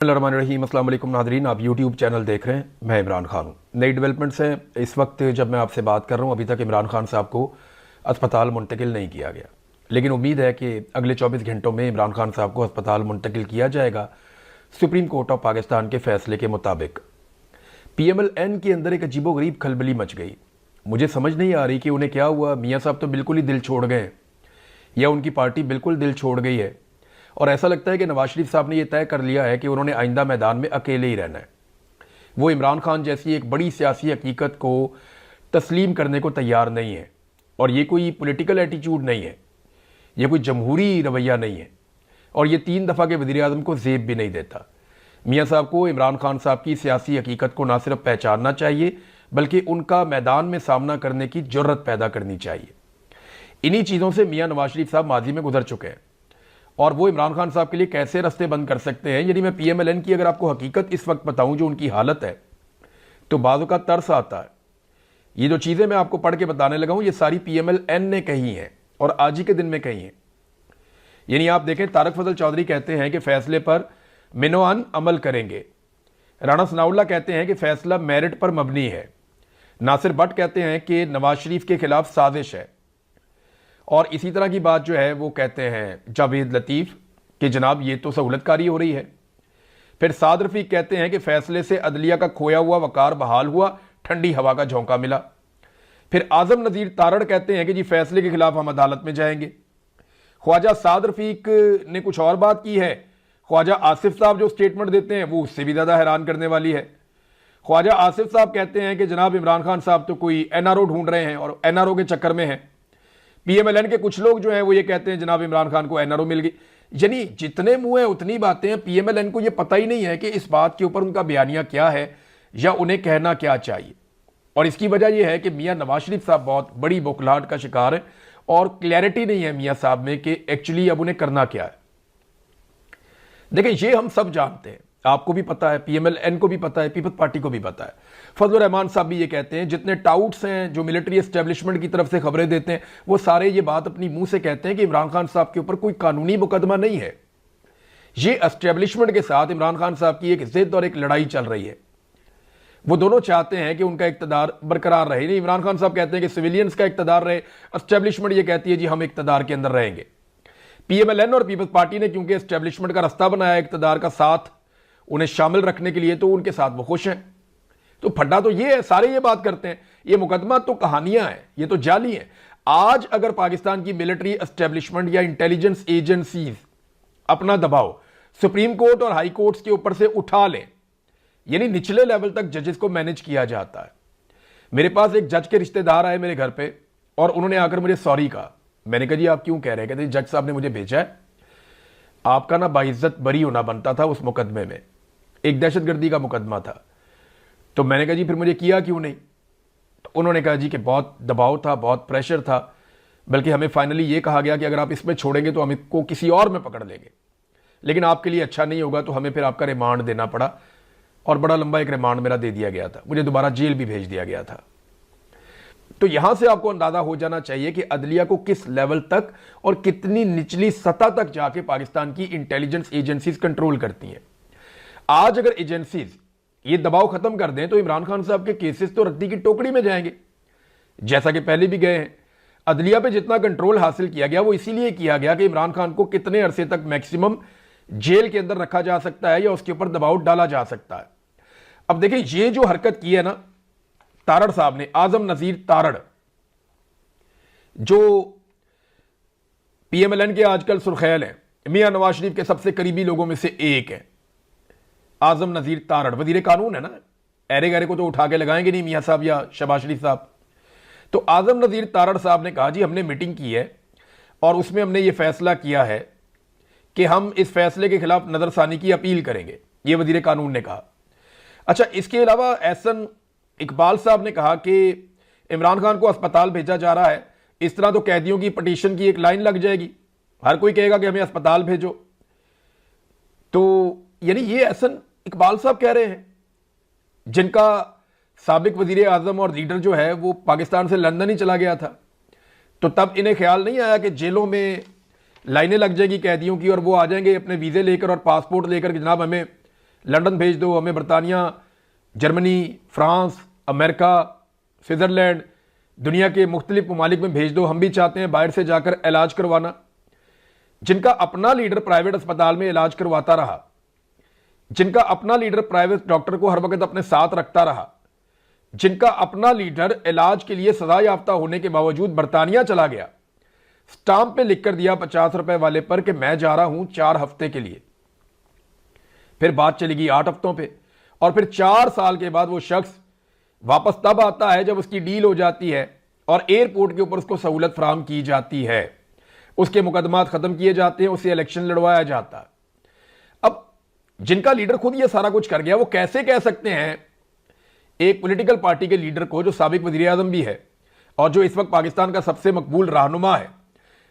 रहीम अस्सलाम वालेकुम नादरीन, आप यूट्यूब चैनल देख रहे हैं। मैं इमरान खान हूँ। नई डेवलपमेंट्स हैं इस वक्त जब मैं आपसे बात कर रहा हूँ। अभी तक इमरान खान साहब को अस्पताल मुंतकिल नहीं किया गया, लेकिन उम्मीद है कि अगले 24 घंटों में इमरान खान साहब को अस्पताल मुंतकिल किया जाएगा सुप्रीम कोर्ट ऑफ पाकिस्तान के फैसले के मुताबिक। PMLN के अंदर एक अजीबोगरीब खलबली मच गई। मुझे समझ नहीं आ रही कि उन्हें क्या हुआ। मियाँ साहब तो बिल्कुल ही दिल छोड़ गए या उनकी पार्टी बिल्कुल दिल छोड़ गई है, और ऐसा लगता है कि नवाज शरीफ साहब ने यह तय कर लिया है कि उन्होंने आइंदा मैदान में अकेले ही रहना है। वो इमरान खान जैसी एक बड़ी सियासी हकीकत को तस्लीम करने को तैयार नहीं है, और ये कोई पॉलिटिकल एटीट्यूड नहीं है, ये कोई जमहूरी रवैया नहीं है, और ये 3 दफ़ा के वज़ीर आज़म को ज़ेब भी नहीं देता। मियाँ साहब को इमरान खान साहब की सियासी हकीकत को ना सिर्फ पहचानना चाहिए बल्कि उनका मैदान में सामना करने की जुर्रत पैदा करनी चाहिए। इन्हीं चीज़ों से मियाँ नवाज शरीफ साहब माजी में गुजर चुके हैं, और वो इमरान खान साहब के लिए कैसे रास्ते बंद कर सकते हैं। यानी मैं PMLN की अगर आपको हकीकत इस वक्त बताऊं जो उनकी हालत है, तो बाज़ों का तरस आता है। ये जो चीज़ें मैं आपको पढ़ के बताने लगा हूं, ये सारी PMLN ने कही हैं और आज ही के दिन में कही हैं। यानी आप देखें, तारक फजल चौधरी कहते हैं कि फैसले पर मिनोअन अमल करेंगे। राणा सनाउल्लाह कहते हैं कि फैसला मेरिट पर मबनी है। नासिर भट्ट कहते हैं कि नवाज शरीफ के खिलाफ साजिश है। और इसी तरह की बात जो है वो कहते हैं जावेद लतीफ़ कि जनाब ये तो सहूलतकारी हो रही है। फिर साद रफ़ीक कहते हैं कि फैसले से अदलिया का खोया हुआ वकार बहाल हुआ, ठंडी हवा का झोंका मिला। फिर आज़म नज़ीर तारड़ कहते हैं कि जी फैसले के खिलाफ हम अदालत में जाएंगे। ख्वाजा साद रफ़ीक ने कुछ और बात की है। ख्वाजा आसिफ साहब जो स्टेटमेंट देते हैं वो उससे भी ज़्यादा हैरान करने वाली है। ख्वाजा आसिफ साहब कहते हैं कि जनाब इमरान खान साहब तो कोई NRO ढूंढ रहे हैं और NRO के चक्कर में है। PMLN के कुछ लोग जो हैं वो ये कहते हैं जनाब इमरान खान को NRO मिल गई। यानी जितने मुंह हैं उतनी बातें हैं। PMLN को ये पता ही नहीं है कि इस बात के ऊपर उनका बयानिया क्या है या उन्हें कहना क्या चाहिए। और इसकी वजह यह है कि मियाँ नवाज शरीफ साहब बहुत बड़ी बौखलाहट का शिकार है और क्लैरिटी नहीं है मियाँ साहब में कि एक्चुअली अब उन्हें करना क्या है। देखिए, ये हम सब जानते हैं, आपको भी पता है, PMLN को भी पता है, पीपल्स पार्टी को भी पता है। फजलुर रहमान साहब भी ये कहते हैं, जितने टाउट्स हैं जो मिलिट्री एस्टेब्लिशमेंट की तरफ से खबरें देते हैं वो सारे ये बात अपनी मुंह से कहते हैं कि इमरान खान साहब के ऊपर कोई कानूनी मुकदमा नहीं है। ये एस्टेब्लिशमेंट के साथ इमरान खान साहब की एक जिद और एक लड़ाई चल रही है। वो दोनों चाहते हैं कि उनका इक्तदार बरकरार रहे। नहीं, इमरान खान साहब कहते हैं कि सिविलियंस का इक्तदार रहे, एस्टेब्लिशमेंट ये कहती है जी हम इक्तदार के अंदर रहेंगे। PMLN और पीपल्स पार्टी ने क्योंकि एस्टेब्लिशमेंट का रास्ता बनाया इक्तदार का साथ उन्हें शामिल रखने के लिए, तो उनके साथ वो खुश हैं। तो फड्डा तो ये है, सारे ये बात करते हैं, ये मुकदमा तो कहानियां हैं, ये तो जाली हैं। आज अगर पाकिस्तान की मिलिट्री एस्टेब्लिशमेंट या इंटेलिजेंस एजेंसीज अपना दबाव सुप्रीम कोर्ट और हाई कोर्ट्स के ऊपर से उठा लें, यानी निचले लेवल तक जजेस को मैनेज किया जाता है। मेरे पास एक जज के रिश्तेदार आए मेरे घर पे और उन्होंने आकर मुझे सॉरी कहा। मैंने कहा जी आप क्यों कह रहे हैं? कहते जज साहब ने मुझे भेजा है, आपका ना बाइज्जत बरी होना बनता था उस मुकदमे में, एक दहशतगर्दी का मुकदमा था। तो मैंने कहा जी फिर मुझे किया क्यों नहीं? तो उन्होंने कहा जी कि बहुत दबाव था, बहुत प्रेशर था, बल्कि हमें फाइनली ये कहा गया कि अगर आप इसमें छोड़ेंगे तो हम इसको किसी और में पकड़ लेंगे, लेकिन आपके लिए अच्छा नहीं होगा, तो हमें फिर आपका रिमांड देना पड़ा। और बड़ा लंबा एक रिमांड मेरा दे दिया गया था, मुझे दोबारा जेल भी भेज दिया गया था। तो यहां से आपको अंदाजा हो जाना चाहिए कि अदलिया को किस लेवल तक और कितनी निचली सतह तक जाके पाकिस्तान की इंटेलिजेंस एजेंसीज कंट्रोल करती हैं। आज अगर एजेंसीज ये दबाव खत्म कर दें तो इमरान खान साहब के केसेस तो रद्दी की टोकरी में जाएंगे, जैसा कि पहले भी गए हैं। अदलिया पे जितना कंट्रोल हासिल किया गया वो इसीलिए किया गया कि इमरान खान को कितने अरसे तक मैक्सिमम जेल के अंदर रखा जा सकता है या उसके ऊपर दबाव डाला जा सकता है। अब देखिए, ये जो हरकत की है ना तारड़ साहब ने, आजम नजीर तारड़, जो PMLN के आजकल सुर्खैल हैं, मियां नवाज शरीफ के सबसे करीबी लोगों में से एक है आजम नजीर तारड़, वजीर कानून है ना, ऐरे गहरे को तो उठा के लगाएंगे नहीं मियां साहब या शहबाज शरीफ साहब। तो आजम नजीर तारड़ साहब ने कहा जी हमने मीटिंग की है और उसमें हमने ये फैसला किया है कि हम इस फैसले के खिलाफ नजरसानी की अपील करेंगे, ये वजीर कानून ने कहा। अच्छा, इसके अलावा एहसन इकबाल साहब ने कहा कि इमरान खान को अस्पताल भेजा जा रहा है, इस तरह तो कैदियों की पटिशन की एक लाइन लग जाएगी, हर कोई कहेगा कि हमें अस्पताल भेजो। तो यानी ये एहसन इकबाल साहब कह रहे हैं, जिनका साबिक वजीर आजम और लीडर जो है वो पाकिस्तान से लंदन ही चला गया था। तो तब इन्हें ख्याल नहीं आया कि जेलों में लाइनें लग जाएगी कैदियों की और वो आ जाएंगे अपने वीज़े लेकर और पासपोर्ट लेकर कि जनाब हमें लंदन भेज दो, हमें बरतानिया, जर्मनी, फ्रांस, अमेरिका, स्विट्ज़रलैंड, दुनिया के मुख्तलिफ ममालिक में भेज दो, हम भी चाहते हैं बाहर से जाकर इलाज करवाना। जिनका अपना लीडर प्राइवेट अस्पताल में इलाज करवाता रहा, जिनका अपना लीडर प्राइवेट डॉक्टर को हर वक्त अपने साथ रखता रहा, जिनका अपना लीडर इलाज के लिए सजा याफ्ता होने के बावजूद बरतानिया चला गया, स्टाम्प पे लिख कर दिया 50 रुपए वाले पर कि मैं जा रहा हूं 4 हफ्ते के लिए, फिर बात चलेगी 8 हफ्तों पे, और फिर 4 साल के बाद वो शख्स वापस तब आता है जब उसकी डील हो जाती है और एयरपोर्ट के ऊपर उसको सहूलत फराहम की जाती है, उसके मुकदमात खत्म किए जाते हैं, उसे इलेक्शन लड़वाया जाता है। अब जिनका लीडर खुद ये सारा कुछ कर गया, वो कैसे कह सकते हैं एक पॉलिटिकल पार्टी के लीडर को, जो साबिक वजीर आज़म भी है और जो इस वक्त पाकिस्तान का सबसे मकबूल रहनुमा है,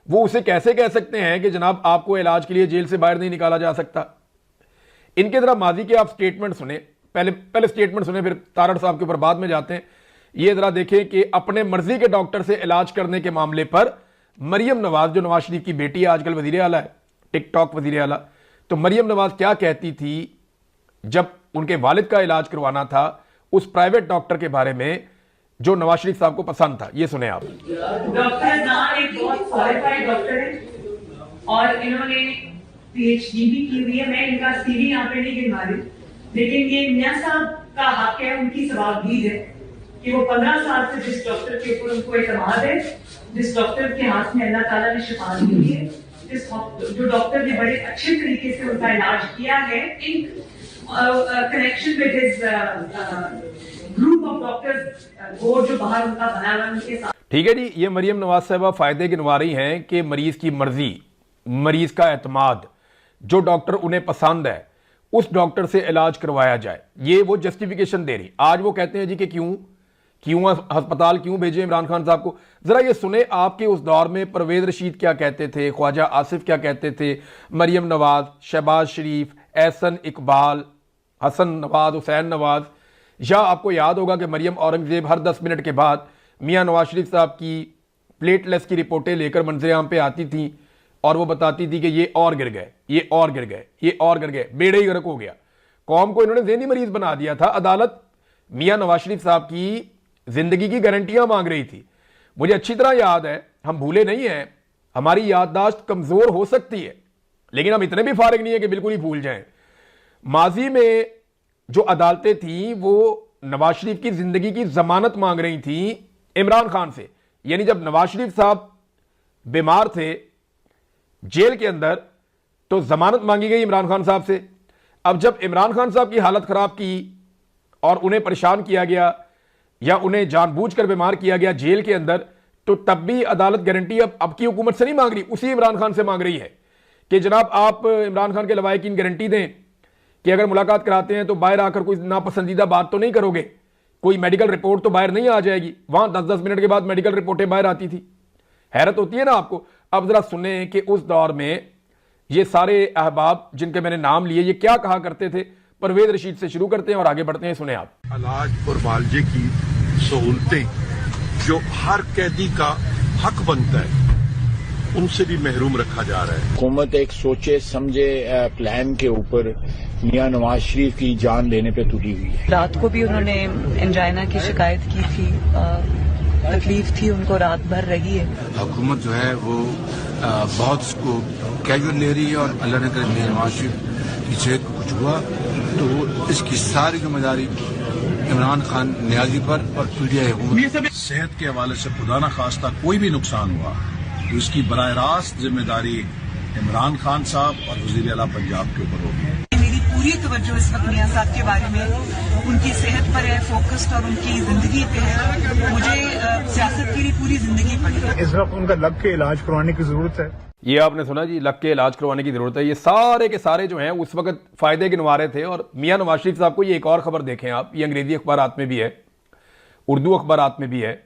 वो उसे कैसे कह सकते हैं कि जनाब आपको इलाज के लिए जेल से बाहर नहीं निकाला जा सकता। इनके जरा माजी के आप स्टेटमेंट सुने, पहले स्टेटमेंट सुने, फिर तारड़ साहब के ऊपर बाद में जाते हैं। ये जरा देखें कि अपने मर्जी के डॉक्टर से इलाज करने के मामले पर मरियम नवाज, जो नवाज शरीफ की बेटी है, आजकल वजीर आला है, टिकटॉक वजीर आला, तो मरियम नवाज क्या कहती थी जब उनके वालिद का इलाज करवाना था उस प्राइवेट डॉक्टर के बारे में जो नवाज शरीफ साहब को पसंद था। ये सुने आप। डॉक्टर नाम एक बहुत क्वालिफाइड डॉक्टर है और इन्होंने पीएचडी भी की हुई है। मैं इनका सीवी यहाँ पे नहीं गिनवा रही, लेकिन ये मियां साहब का हक है, उनकी सवाबदीद है कि वो 15 साल से जिस डॉक्टर के ऊपर उनको एतमाद है, जिस डॉक्टर के हाथ में अल्लाह ताला ने शिफा दी हुई है, जो डॉक्टर ने बड़े अच्छे तरीके से उनका इलाज किया है in connection with his group of doctors, board जो बाहर उनका बना हुआ उनके साथ। ठीक है जी, ये मरियम नवाज साहबा फायदे गिनवा रही हैं कि मरीज की मर्जी, मरीज का एतमाद, जो डॉक्टर उन्हें पसंद है उस डॉक्टर से इलाज करवाया जाए। ये वो जस्टिफिकेशन दे रही। आज वो कहते हैं जी कि क्यों अस्पताल क्यों भेजे इमरान खान साहब को। जरा ये सुने आपके उस दौर में परवेज रशीद क्या कहते थे, ख्वाजा आसिफ क्या कहते थे, मरियम नवाज, शहबाज शरीफ, एहसन इकबाल, हसन नवाज, हुसैन नवाज, या आपको याद होगा कि मरियम औरंगजेब हर 10 मिनट के बाद मियां नवाज शरीफ साहब की प्लेटलेस की रिपोर्टें लेकर मंजर आम पे आती थी और वो बताती थी कि ये और गिर गए, ये और गिर गए, ये और गिर गए, बेड़े ही गर्क हो गया। कौम को इन्होंने ज़हनी मरीज बना दिया था। अदालत मियां नवाज शरीफ साहब की जिंदगी की गारंटियां मांग रही थी। मुझे अच्छी तरह याद है, हम भूले नहीं हैं, हमारी याददाश्त कमजोर हो सकती है लेकिन हम इतने भी फारिग नहीं है कि बिल्कुल ही भूल जाएं। माजी में जो अदालतें थी वो नवाज शरीफ की जिंदगी की जमानत मांग रही थी इमरान खान से। यानी जब नवाज शरीफ साहब बीमार थे जेल के अंदर तो जमानत मांगी गई इमरान खान साहब से। अब जब इमरान खान साहब की हालत खराब की और उन्हें परेशान किया गया या उन्हें जानबूझकर बीमार किया गया जेल के अंदर, तो तब भी अदालत गारंटी अब की हुकूमत से नहीं मांग रही, उसी इमरान खान से मांग रही है कि जनाब आप इमरान खान के लवाहिकीन गारंटी दें कि अगर मुलाकात कराते हैं तो बाहर आकर कोई नापसंदीदा बात तो नहीं करोगे, कोई मेडिकल रिपोर्ट तो बाहर नहीं आ जाएगी। वहां 10-10 मिनट के बाद मेडिकल रिपोर्टें बाहर आती थी। हैरत होती है ना आपको। अब जरा सुने कि उस दौर में ये सारे अहबाब जिनके मैंने नाम लिए ये क्या कहा करते थे। परवेज रशीद से शुरू करते हैं और आगे बढ़ते हैं, सुने आप। इलाज और मुआवजे की सहूलतें जो हर कैदी का हक बनता है उनसे भी महरूम रखा जा रहा है। हुकूमत एक सोचे समझे प्लान के ऊपर मियां नवाज शरीफ की जान लेने पे तुली हुई है। रात को भी उन्होंने एंजाइना की शिकायत की थी, तकलीफ थी उनको, रात भर रही है। हुकूमत जो है वो बहुत इसको कैजुअल ले रही है और अल्लाह ने करे मियां नवाज शरीफ की सेहत को कुछ हुआ तो इसकी सारी जिम्मेदारी इमरान खान न्याजी पर और पीडीआई हुकूमत। सेहत के हवाले से खुदा न खास्ता कोई भी नुकसान हुआ तो इसकी बराह रास्त जिम्मेदारी इमरान खान साहब और वजीर आला पंजाब के ऊपर होगी। मेरी पूरी तवज्जो इस वक्त मियां साहब के बारे में, उनकी सेहत पर है फोकस्ड और उनकी जिंदगी पे है। मुझे सियासत के लिए पूरी जिंदगी पड़ी है। इस वक्त उनका लग के इलाज करवाने की जरूरत है। ये आपने सुना जी, लग के इलाज करवाने की जरूरत है। ये सारे के सारे जो हैं उस वक्त फायदे गिनवा रहे थे। और मियां नवाज शरीफ साहब को ये एक और खबर देखें आप, ये अंग्रेजी अखबारात में भी है, उर्दू अखबारात में भी है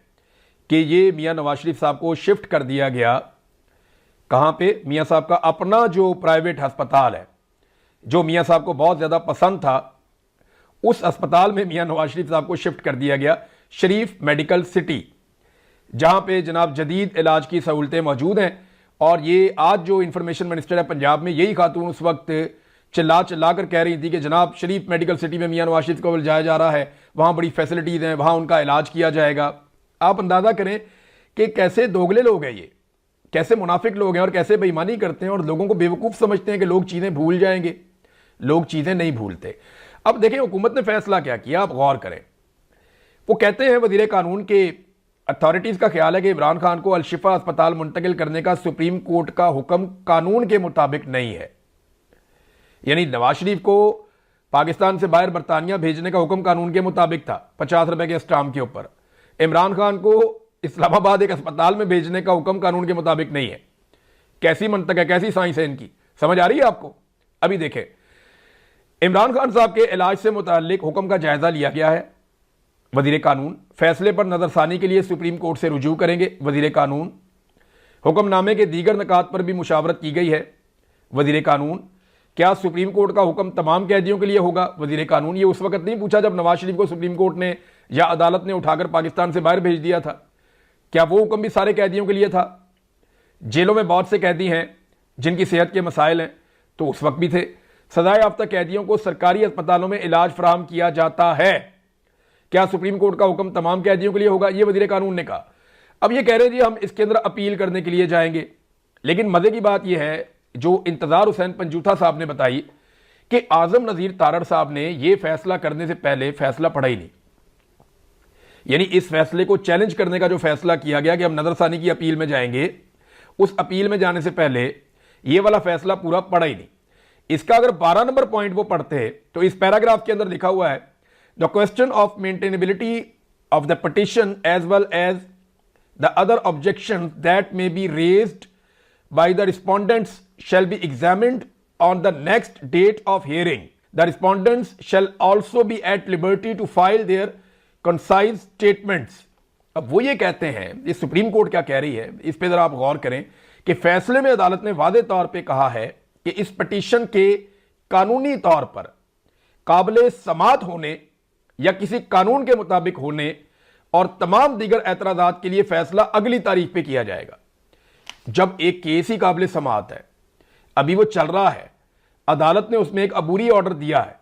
कि ये मियां नवाज शरीफ साहब को शिफ्ट कर दिया गया। कहां पे? मियां साहब का अपना जो प्राइवेट अस्पताल है जो मियां साहब को बहुत ज्यादा पसंद था, उस अस्पताल में मियां नवाज शरीफ साहब को शिफ्ट कर दिया गया, शरीफ मेडिकल सिटी, जहां पे जनाब जदीद इलाज की सहूलतें मौजूद हैं। और ये आज जो इंफॉर्मेशन मिनिस्टर है पंजाब में, यही खातून उस वक्त चिल्ला चिल्ला कर कह रही थी कि जनाब शरीफ मेडिकल सिटी में मियां नवाज शरीफ को ले जाया जा रहा है, वहाँ बड़ी फैसिलिटीज़ हैं, वहाँ उनका इलाज किया जाएगा। आप अंदाज़ा करें कि कैसे दोगले लोग हैं ये, कैसे मुनाफिक लोग हैं और कैसे बेईमानी करते हैं और लोगों को बेवकूफ़ समझते हैं कि लोग चीज़ें भूल जाएंगे। लोग चीज़ें नहीं भूलते। अब देखें हुकूमत ने फैसला क्या किया, आप गौर करें। वो कहते हैं वज़ीर कानून के अथॉरिटीज़ का ख्याल है कि इमरान खान को अलशिफा अस्पताल मुंतकिल करने का सुप्रीम कोर्ट का हुक्म कानून के मुताबिक नहीं है। यानी नवाज शरीफ को पाकिस्तान से बाहर बरतानिया भेजने का हुक्म कानून के मुताबिक था 50 रुपए के स्टाम्प के ऊपर। इमरान खान को इस्लामाबाद एक अस्पताल में भेजने का हुक्म कानून के मुताबिक नहीं है। कैसी मंतक है, कैसी साइंस है इनकी, समझ आ रही है आपको? अभी देखें, इमरान खान साहब के इलाज से मुताल्लिक हुक्म का जायजा लिया गया है। वजीर कानून फैसले पर नजरसानी के लिए सुप्रीम कोर्ट से रुजू करेंगे। वजीर कानून हुक्मनामे के दीगर निकात पर भी मुशावरत की गई है। वजीर कानून क्या सुप्रीम कोर्ट का हुक्म तमाम कैदियों के लिए होगा? वजीर कानून ये उस वक्त नहीं पूछा जब नवाज शरीफ को सुप्रीम कोर्ट ने या अदालत ने उठाकर पाकिस्तान से बाहर भेज दिया था। क्या वो हुक्म भी सारे कैदियों के लिए था? जेलों में बहुत से कैदी हैं जिनकी सेहत के मसाइल हैं, तो उस वक्त भी थे। सजाए याफ्ता कैदियों को सरकारी अस्पतालों में इलाज फराहम किया जाता है। क्या सुप्रीम कोर्ट का हुक्म तमाम कैदियों के लिए होगा? ये वजीर कानून ने कहा। अब ये कह रहे जी हम इसके अंदर अपील करने के लिए जाएंगे। लेकिन मजे की बात यह है जो इंतजार हुसैन पंजूथा साहब ने बताई कि आजम नजीर तारड़ साहब ने यह फैसला करने से पहले फैसला पढ़ा ही नहीं। यानी इस फैसले को चैलेंज करने का जो फैसला किया गया कि हम नजरसानी की अपील में जाएंगे, उस अपील में जाने से पहले यह वाला फैसला पूरा पढ़ा ही नहीं। इसका अगर 12 नंबर पॉइंट वो पढ़ते हैं तो इस पैराग्राफ के अंदर लिखा हुआ है the question of maintainability of the petition as well as the other objection that may be raised by the respondents shall be examined on the next date of hearing. The respondents shall also be at liberty to file their concise statements. अब वो ये कहते हैं, ये supreme court क्या कह रही है, इस पे जरा आप गौर करें कि फैसले में अदालत ने वादे तौर पे कहा है कि इस पिटीशन के कानूनी तौर पर काबिले समात होने या किसी कानून के मुताबिक होने और तमाम दीगर एतराजात के लिए फैसला अगली तारीख पे किया जाएगा। जब एक केस ही काबिले समात है, अभी वो चल रहा है, अदालत ने उसमें एक अबूरी ऑर्डर दिया है,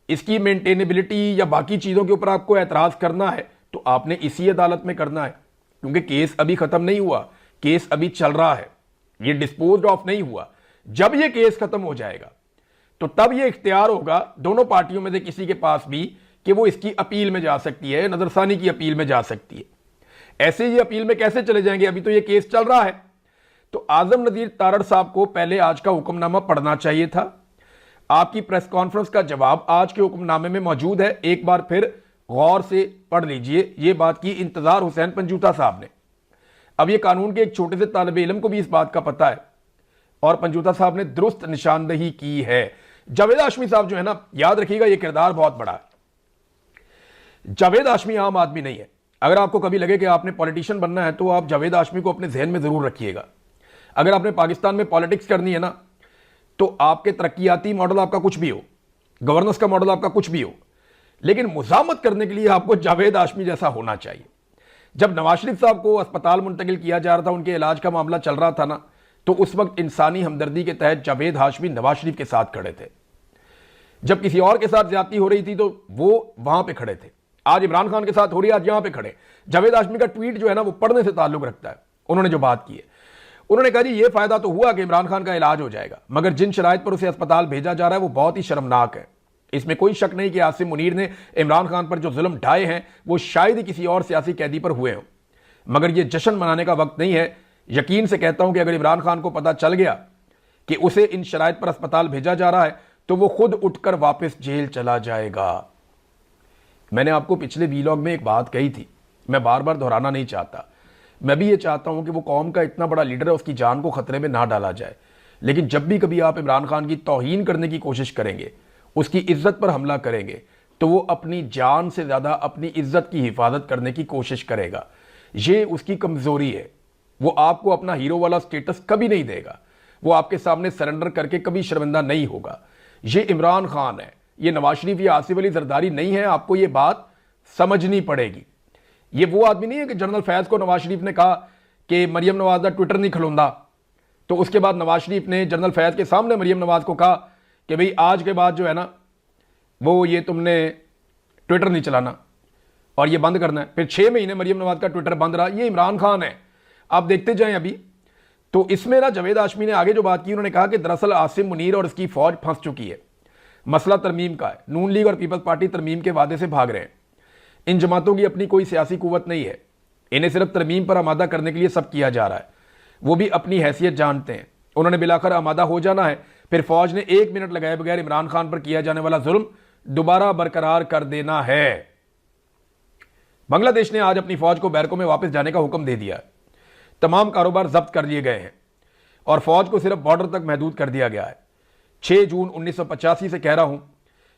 इसकी मेंटेनेबिलिटी या बाकी चीज़ों के ऊपर आपको एतराज़ करना है तो आपने इसी अदालत में करना है, क्योंकि केस अभी ख़त्म नहीं हुआ, केस अभी चल रहा है, ये डिस्पोज ऑफ नहीं हुआ। जब ये केस ख़त्म हो जाएगा तो तब ये इख्तियार होगा दोनों पार्टियों में से किसी के पास भी कि वो इसकी अपील में जा सकती है, नजरसानी की अपील में जा सकती है। ऐसे ये अपील में कैसे चले जाएंगे? अभी तो ये केस चल रहा है। तो आजम नजीर तारड़ साहब को पहले आज का हुक्मनामा पढ़ना चाहिए था। आपकी प्रेस कॉन्फ्रेंस का जवाब आज के हुक्मनामे में मौजूद है, एक बार फिर गौर से पढ़ लीजिए। ये बात की इंतजार हुसैन पंजूथा साहब ने। अब ये कानून के एक छोटे से तालिब इल्म को भी इस बात का पता है और पंजूथा साहब ने दुरुस्त निशानदही की है। जावेद हाशमी साहब जो है ना, याद रखिएगा ये किरदार बहुत बड़ा है। जावेद हाशमी आम आदमी नहीं है। अगर आपको कभी लगे कि आपने पॉलिटिशियन बनना है तो आप जावेद हाशमी को अपने जहन में जरूर रखिएगा। अगर आपने पाकिस्तान में पॉलिटिक्स करनी है ना, तो आपके तरक्याती मॉडल आपका कुछ भी हो, गवर्नेंस का मॉडल आपका कुछ भी हो, लेकिन मुजामत करने के लिए आपको जावेद हाशमी जैसा होना चाहिए। जब नवाज शरीफ साहब को अस्पताल मुंतकिल किया जा रहा था, उनके इलाज का मामला चल रहा था ना, तो उस वक्त इंसानी हमदर्दी के तहत जावेद हाशमी नवाज शरीफ के साथ खड़े थे। जब किसी और के साथ ज्यादती हो रही थी तो वो वहां पे खड़े थे। आज इमरान खान के साथ हो रही है, आज यहां पे खड़े। जावेद हाशमी का ट्वीट जो है ना, वो पढ़ने से ताल्लुक रखता है। उन्होंने जो बात की है, उन्होंने कहा जी ये फायदा तो हुआ कि इमरान खान का इलाज हो जाएगा, मगर जिन शराइत पर उसे अस्पताल भेजा जा रहा है वो बहुत ही शर्मनाक है। इसमें कोई शक नहीं कि आसिम मुनीर ने इमरान खान पर जो जुल्म ढाए हैं वो शायद ही किसी और सियासी कैदी पर हुए हों, मगर ये जश्न मनाने का वक्त नहीं है। यकीन से कहता हूं कि अगर इमरान खान को पता चल गया कि उसे इन शराइत पर अस्पताल भेजा जा रहा है तो वो खुद उठकर वापस जेल चला जाएगा। मैंने आपको पिछले वीलॉग में एक बात कही थी, मैं बार बार दोहराना नहीं चाहता। मैं भी ये चाहता हूं कि वो कौम का इतना बड़ा लीडर है, उसकी जान को खतरे में ना डाला जाए। लेकिन जब भी कभी आप इमरान खान की तौहीन करने की कोशिश करेंगे, उसकी इज्जत पर हमला करेंगे, तो वो अपनी जान से ज्यादा अपनी इज्जत की हिफाजत करने की कोशिश करेगा। ये उसकी कमजोरी है। वो आपको अपना हीरो वाला स्टेटस कभी नहीं देगा। वो आपके सामने सरेंडर करके कभी शर्मिंदा नहीं होगा। ये इमरान खान है, ये नवाज शरीफ या आसिफ अली जरदारी नहीं है। आपको ये बात समझनी पड़ेगी। ये वो आदमी नहीं है कि जनरल फैज को नवाज शरीफ ने कहा कि मरियम नवाज का ट्विटर नहीं खलोंदा, तो उसके बाद नवाज शरीफ ने जनरल फैज के सामने मरियम नवाज को कहा कि भाई आज के बाद जो है ना वो ये तुमने ट्विटर नहीं चलाना और ये बंद करना है। फिर 6 महीने मरियम नवाज का ट्विटर बंद रहा। ये इमरान खान है, आप देखते जाएं। अभी तो इसमें ना जावेद हाशमी ने आगे जो बात की, उन्होंने कहा कि दरअसल आसिम मुनीर और इसकी फौज फंस चुकी है, मसला तरमीम का है। नून लीग और पीपल्स पार्टी तरमीम के वादे से भाग रहे हैं। इन जमातों की अपनी कोई सियासी कुव्वत नहीं है, इन्हें सिर्फ तरमीम पर आमादा करने के लिए सब किया जा रहा है। वो भी अपनी हैसियत जानते हैं। उन्होंने बिलाखर आमादा हो जाना है, फिर फौज ने 1 मिनट लगाए बगैर इमरान खान पर किया जाने वाला जुल्म दोबारा बरकरार कर देना है। बांग्लादेश ने आज अपनी फौज को बैरकों में वापस जाने का हुक्म दे दिया है। तमाम कारोबार जब्त कर लिए गए हैं और फौज को सिर्फ बॉर्डर तक महदूद कर दिया गया है। 6 जून 1985 से कह रहा हूं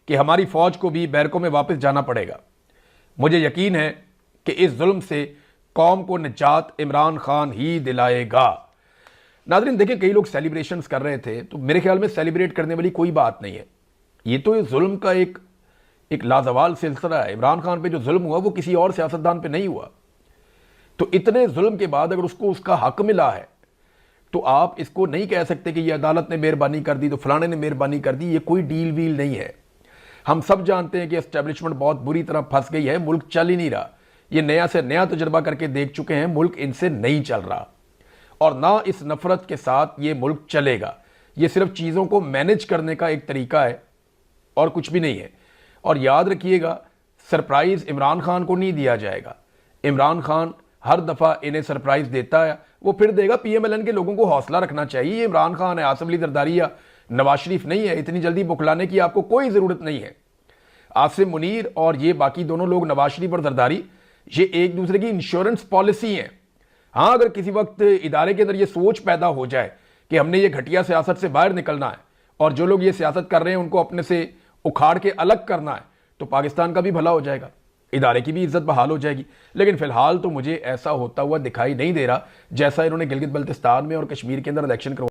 कि हमारी फौज को भी बैरकों में वापस जाना पड़ेगा। मुझे यकीन है कि इस जुल्म से कौम को निजात इमरान खान ही दिलाएगा। नाज़रीन देखें, कई लोग सेलिब्रेशंस कर रहे थे, तो मेरे ख्याल में सेलिब्रेट करने वाली कोई बात नहीं है। ये तो इस जुल्म का एक लाजवाल सिलसिला है। इमरान खान पे जो जुल्म हुआ वो किसी और सियासतदान पे नहीं हुआ। तो इतने जुल्म के बाद अगर उसको उसका हक मिला है तो आप इसको नहीं कह सकते कि ये अदालत ने मेहरबानी कर दी तो फलाने ने मेहरबानी कर दी। ये कोई डील वील नहीं है। हम सब जानते हैं कि एस्टेब्लिशमेंट बहुत बुरी तरह फंस गई है, मुल्क चल ही नहीं रहा। ये नया से नया तजुर्बा करके देख चुके हैं, मुल्क इनसे नहीं चल रहा और ना इस नफरत के साथ ये मुल्क चलेगा। ये सिर्फ चीज़ों को मैनेज करने का एक तरीका है और कुछ भी नहीं है। और याद रखिएगा, सरप्राइज इमरान खान को नहीं दिया जाएगा। इमरान खान हर दफ़ा इन्हें सरप्राइज देता है, वो फिर देगा। PMLN के लोगों को हौसला रखना चाहिए। ये इमरान खान है, आसिफ अली जरदारी या नवाज शरीफ नहीं है। इतनी जल्दी बुखलाने की आपको कोई ज़रूरत नहीं है। आसिम मुनीर और ये बाकी दोनों लोग, नवाज शरीफ और जरदारी, ये एक दूसरे की इंश्योरेंस पॉलिसी है। हाँ, अगर किसी वक्त इदारे के अंदर ये सोच पैदा हो जाए कि हमने ये घटिया सियासत से बाहर निकलना है और जो लोग ये सियासत कर रहे हैं उनको अपने से उखाड़ के अलग करना है, तो पाकिस्तान का भी भला हो जाएगा, इदारे की भी इज्जत बहाल हो जाएगी। लेकिन फिलहाल तो मुझे ऐसा होता हुआ दिखाई नहीं दे रहा जैसा इन्होंने गिलगित बल्तिस्तान में और कश्मीर के अंदर इलेक्शन करवा